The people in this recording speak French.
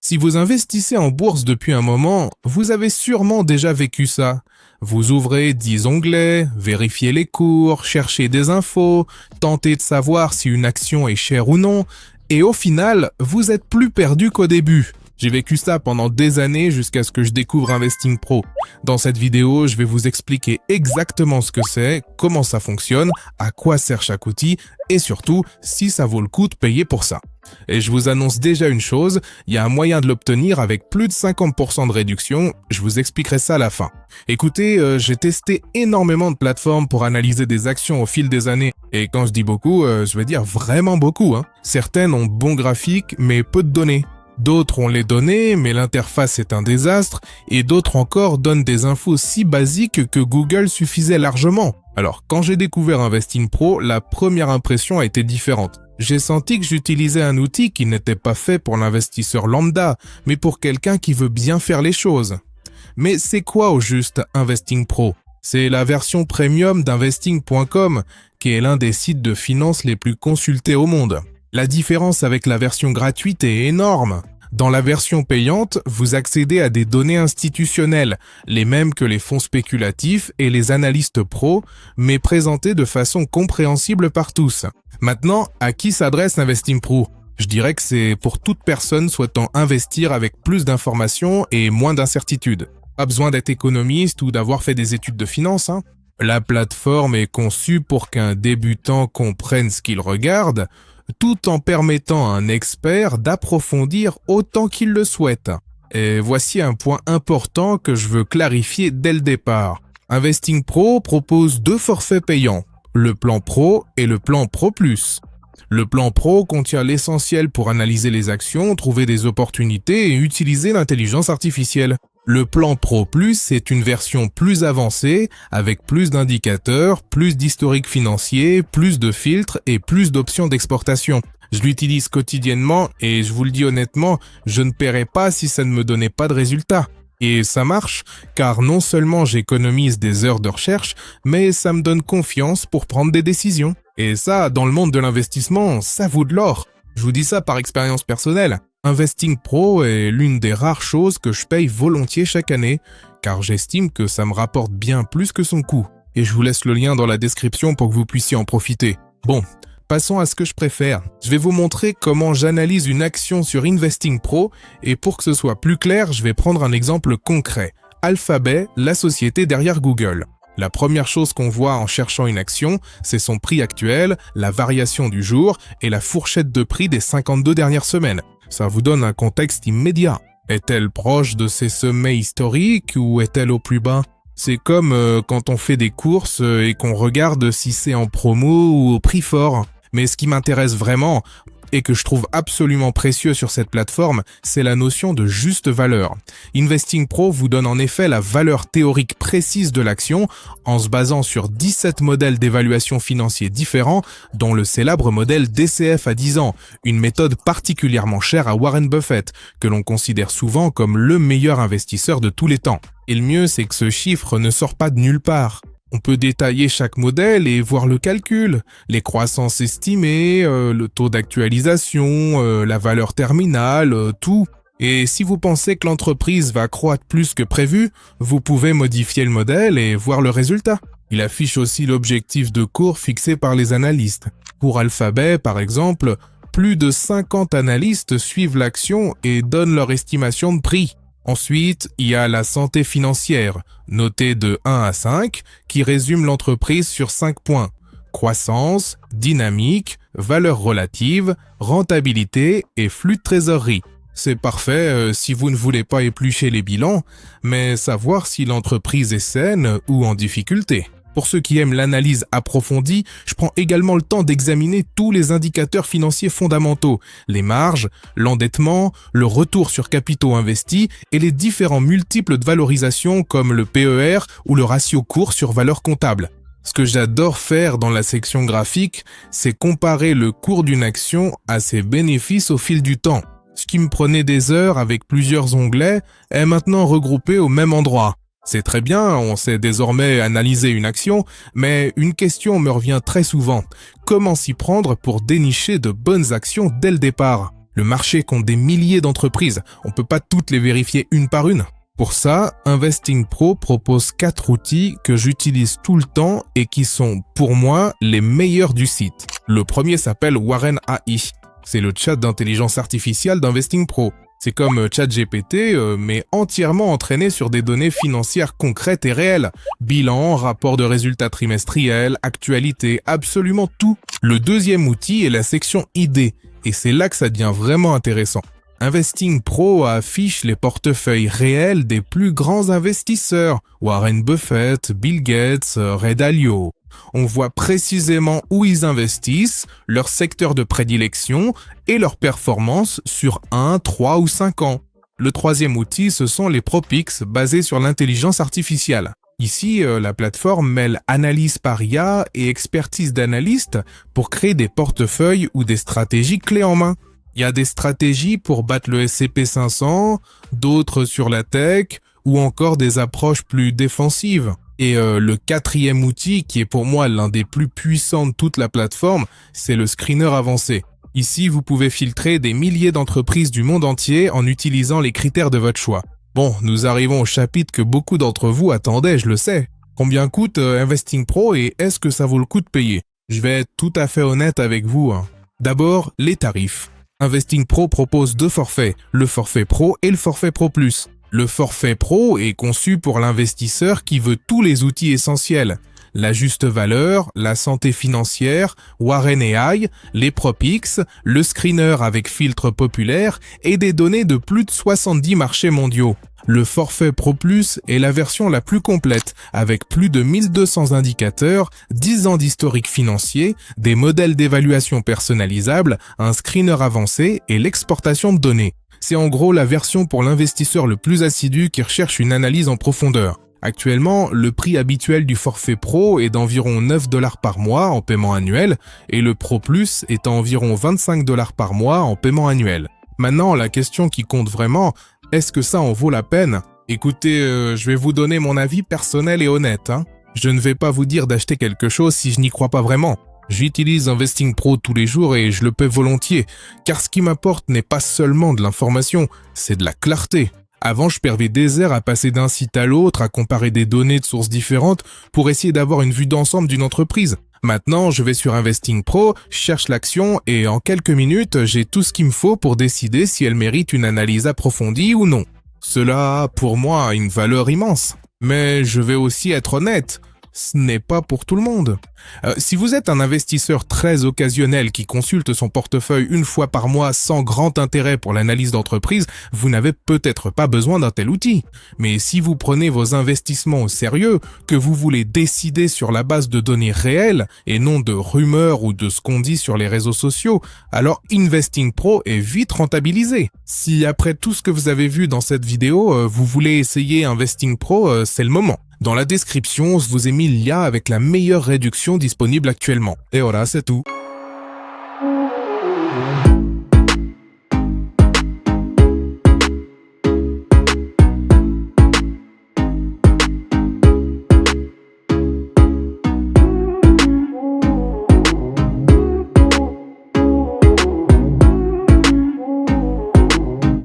Si vous investissez en bourse depuis un moment, vous avez sûrement déjà vécu ça. Vous ouvrez 10 onglets, vérifiez les cours, cherchez des infos, tentez de savoir si une action est chère ou non, et au final, vous êtes plus perdu qu'au début. J'ai vécu ça pendant des années jusqu'à ce que je découvre Investing Pro. Dans cette vidéo, je vais vous expliquer exactement ce que c'est, comment ça fonctionne, à quoi sert chaque outil et surtout si ça vaut le coup de payer pour ça. Et je vous annonce déjà une chose, il y a un moyen de l'obtenir avec plus de 50% de réduction, je vous expliquerai ça à la fin. Écoutez, j'ai testé énormément de plateformes pour analyser des actions au fil des années. Et quand je dis beaucoup, je veux dire vraiment beaucoup. Certaines ont bon graphique mais peu de données. D'autres ont les données, mais l'interface est un désastre, et d'autres encore donnent des infos si basiques que Google suffisait largement. Alors, quand j'ai découvert Investing Pro, la première impression a été différente. J'ai senti que j'utilisais un outil qui n'était pas fait pour l'investisseur lambda, mais pour quelqu'un qui veut bien faire les choses. Mais c'est quoi au juste Investing Pro ? C'est la version premium d'investing.com, qui est l'un des sites de finance les plus consultés au monde. La différence avec la version gratuite est énorme. Dans la version payante, vous accédez à des données institutionnelles, les mêmes que les fonds spéculatifs et les analystes pros, mais présentées de façon compréhensible par tous. Maintenant, à qui s'adresse Investing Pro ? Je dirais que c'est pour toute personne souhaitant investir avec plus d'informations et moins d'incertitudes. Pas besoin d'être économiste ou d'avoir fait des études de finance. La plateforme est conçue pour qu'un débutant comprenne ce qu'il regarde, tout en permettant à un expert d'approfondir autant qu'il le souhaite. Et voici un point important que je veux clarifier dès le départ. Investing Pro propose 2 forfaits payants, le plan Pro et le plan Pro Plus. Le plan Pro contient l'essentiel pour analyser les actions, trouver des opportunités et utiliser l'intelligence artificielle. Le plan Pro Plus est une version plus avancée, avec plus d'indicateurs, plus d'historique financier, plus de filtres et plus d'options d'exportation. Je l'utilise quotidiennement et je vous le dis honnêtement, je ne paierais pas si ça ne me donnait pas de résultats. Et ça marche, car non seulement j'économise des heures de recherche, mais ça me donne confiance pour prendre des décisions. Et ça, dans le monde de l'investissement, ça vaut de l'or. Je vous dis ça par expérience personnelle. Investing Pro est l'une des rares choses que je paye volontiers chaque année, car j'estime que ça me rapporte bien plus que son coût. Et je vous laisse le lien dans la description pour que vous puissiez en profiter. Bon, passons à ce que je préfère. Je vais vous montrer comment j'analyse une action sur Investing Pro, et pour que ce soit plus clair, je vais prendre un exemple concret. Alphabet, la société derrière Google. La première chose qu'on voit en cherchant une action, c'est son prix actuel, la variation du jour et la fourchette de prix des 52 dernières semaines. Ça vous donne un contexte immédiat. Est-elle proche de ses sommets historiques ou est-elle au plus bas ? C'est comme quand on fait des courses et qu'on regarde si c'est en promo ou au prix fort. Mais ce qui m'intéresse vraiment et que je trouve absolument précieux sur cette plateforme, c'est la notion de juste valeur. Investing Pro vous donne en effet la valeur théorique précise de l'action en se basant sur 17 modèles d'évaluation financiers différents, dont le célèbre modèle DCF à 10 ans, une méthode particulièrement chère à Warren Buffett, que l'on considère souvent comme le meilleur investisseur de tous les temps. Et le mieux, c'est que ce chiffre ne sort pas de nulle part. On peut détailler chaque modèle et voir le calcul, les croissances estimées, le taux d'actualisation, la valeur terminale, tout. Et si vous pensez que l'entreprise va croître plus que prévu, vous pouvez modifier le modèle et voir le résultat. Il affiche aussi l'objectif de cours fixé par les analystes. Pour Alphabet, par exemple, plus de 50 analystes suivent l'action et donnent leur estimation de prix. Ensuite, il y a la santé financière, notée de 1 à 5, qui résume l'entreprise sur 5 points. Croissance, dynamique, valeur relative, rentabilité et flux de trésorerie. C'est parfait si vous ne voulez pas éplucher les bilans, mais savoir si l'entreprise est saine ou en difficulté. Pour ceux qui aiment l'analyse approfondie, je prends également le temps d'examiner tous les indicateurs financiers fondamentaux, les marges, l'endettement, le retour sur capitaux investis et les différents multiples de valorisation comme le PER ou le ratio cours sur valeur comptable. Ce que j'adore faire dans la section graphique, c'est comparer le cours d'une action à ses bénéfices au fil du temps. Ce qui me prenait des heures avec plusieurs onglets est maintenant regroupé au même endroit. C'est très bien, on sait désormais analyser une action, mais une question me revient très souvent. Comment s'y prendre pour dénicher de bonnes actions dès le départ ? Le marché compte des milliers d'entreprises, on peut pas toutes les vérifier une par une. Pour ça, Investing Pro propose 4 outils que j'utilise tout le temps et qui sont, pour moi, les meilleurs du site. Le premier s'appelle Warren AI. C'est le chat d'intelligence artificielle d'Investing Pro. C'est comme ChatGPT, mais entièrement entraîné sur des données financières concrètes et réelles. Bilan, rapport de résultats trimestriels, actualité, absolument tout. Le deuxième outil est la section idées, et c'est là que ça devient vraiment intéressant. Investing Pro affiche les portefeuilles réels des plus grands investisseurs, Warren Buffett, Bill Gates, Ray Dalio. On voit précisément où ils investissent, leur secteur de prédilection et leur performance sur 1, 3 ou 5 ans. Le troisième outil, ce sont les ProPix basés sur l'intelligence artificielle. Ici, la plateforme mêle analyse par IA et expertise d'analyste pour créer des portefeuilles ou des stratégies clés en main. Il y a des stratégies pour battre le S&P 500, d'autres sur la tech ou encore des approches plus défensives. Et le quatrième outil, qui est pour moi l'un des plus puissants de toute la plateforme, c'est le screener avancé. Ici, vous pouvez filtrer des milliers d'entreprises du monde entier en utilisant les critères de votre choix. Bon, nous arrivons au chapitre que beaucoup d'entre vous attendaient, je le sais. Combien coûte Investing Pro et est-ce que ça vaut le coup de payer? Je vais être tout à fait honnête avec vous. D'abord, les tarifs. Investing Pro propose 2 forfaits, le forfait Pro et le forfait Pro Plus. Le forfait Pro est conçu pour l'investisseur qui veut tous les outils essentiels. La juste valeur, la santé financière, Warren AI, les ProPix, le screener avec filtre populaire et des données de plus de 70 marchés mondiaux. Le forfait Pro Plus est la version la plus complète, avec plus de 1200 indicateurs, 10 ans d'historique financier, des modèles d'évaluation personnalisables, un screener avancé et l'exportation de données. C'est en gros la version pour l'investisseur le plus assidu qui recherche une analyse en profondeur. Actuellement, le prix habituel du forfait Pro est d'environ 9 $ par mois en paiement annuel et le Pro Plus est à environ 25 $ par mois en paiement annuel. Maintenant, la question qui compte vraiment, est-ce que ça en vaut la peine? Écoutez, je vais vous donner mon avis personnel et honnête. Je ne vais pas vous dire d'acheter quelque chose si je n'y crois pas vraiment. J'utilise Investing Pro tous les jours et je le paie volontiers, car ce qui m'apporte n'est pas seulement de l'information, c'est de la clarté. Avant, je perdais des heures à passer d'un site à l'autre, à comparer des données de sources différentes pour essayer d'avoir une vue d'ensemble d'une entreprise. Maintenant, je vais sur Investing Pro, je cherche l'action et en quelques minutes, j'ai tout ce qu'il me faut pour décider si elle mérite une analyse approfondie ou non. Cela a pour moi une valeur immense. Mais je vais aussi être honnête. Ce n'est pas pour tout le monde. Si vous êtes un investisseur très occasionnel qui consulte son portefeuille une fois par mois sans grand intérêt pour l'analyse d'entreprise, vous n'avez peut-être pas besoin d'un tel outil. Mais si vous prenez vos investissements au sérieux, que vous voulez décider sur la base de données réelles et non de rumeurs ou de ce qu'on dit sur les réseaux sociaux, alors Investing Pro est vite rentabilisé. Si après tout ce que vous avez vu dans cette vidéo, vous voulez essayer Investing Pro, c'est le moment. Dans la description, je vous ai mis le lien avec la meilleure réduction disponible actuellement. Et voilà, c'est tout.